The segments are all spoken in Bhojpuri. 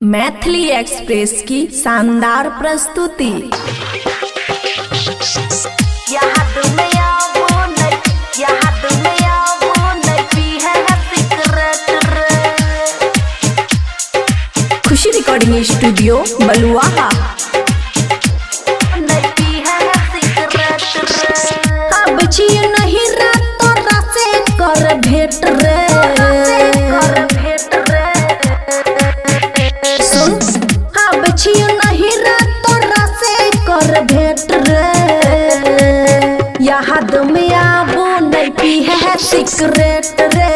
मैथिली एक्सप्रेस की शानदार प्रस्तुति। खुशी रिकॉर्डिंग स्टूडियो बलुआहा। अब जिए नहीं रात रासे कर भेट रे, सुन अब जिए नहीं रात रासे कर भेट रे, याद में आबो नहीं पी है सिगरेट रे,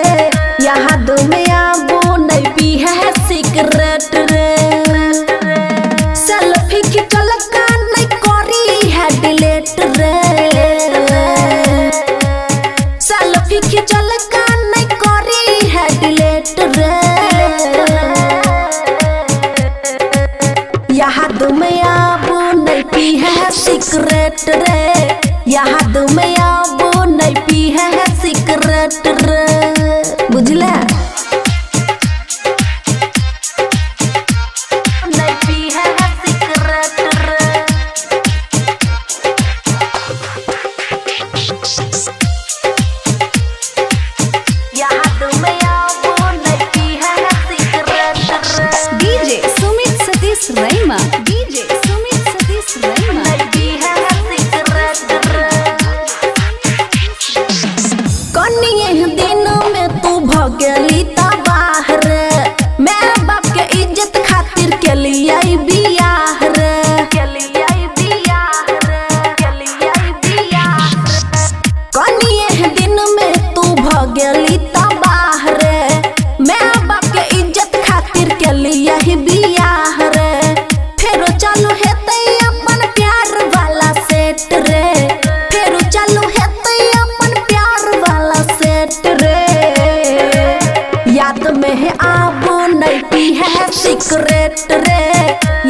याद में आबो नहीं पी है सिगरेट रे, सेल्फी खिंचल का नहीं करी है डिलीट रे, सेल्फी खिंचल का नहीं करी है डिलीट रे, याद में आबो नहीं पी है सिगरेट रे, याद में आबो नहीं पी है सिगरेट रे, बुझले? DJ Sumit Satish रैमा, DJ Sumit Satish रैमा। कनिए दिन में तू भगली तबाह रे, मैं बाप के इज्जत खातिर के लिए बियाह रे, कनिए दिन में तू भगली तबाह रे, मैं बाप के इज्जत खातिर के लिए बियाह रे, फेरो चालू हेतै अपन प्यार वाला सेट रे, फेरो चालू हेतै अपन प्यार वाला सेट रे, याद में आबो नहीं पी है सिगरेट रे,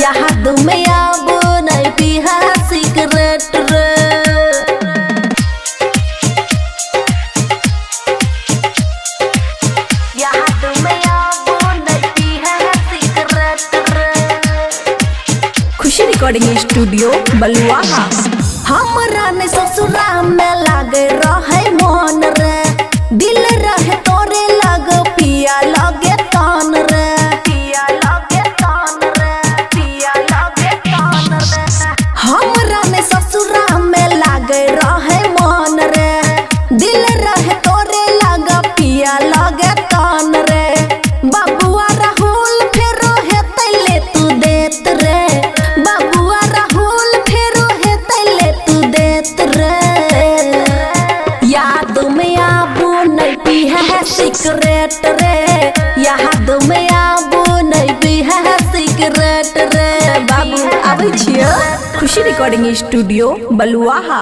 याद में आबो नहीं पी है सिगरेट रे, खुशी रिकॉर्डिंग स्टूडियो बलुआहा। हमरा ने ससुरा में लागे रहे मन रे, दिल रहे तोरे लग पिया लगे तान रे, पिया लगे तान रे, पिया लगे तान रे, हमरा ने ससुरा में लागे रहे मन रे, दिल रहे तोरे लग पिया लगे तान रे, बाबुआ राहुल फेरो हेतै ले तू देत रे, बाबुआ राहुल फेरो हेतै ले तू देत रे, याद में आबो नहीं पी है सिगरेट रे, याद में आबो नहीं पी है सिगरेट रे, बाबू आबै छियै। खुशी रिकॉर्डिंग स्टूडियो बलुआहा।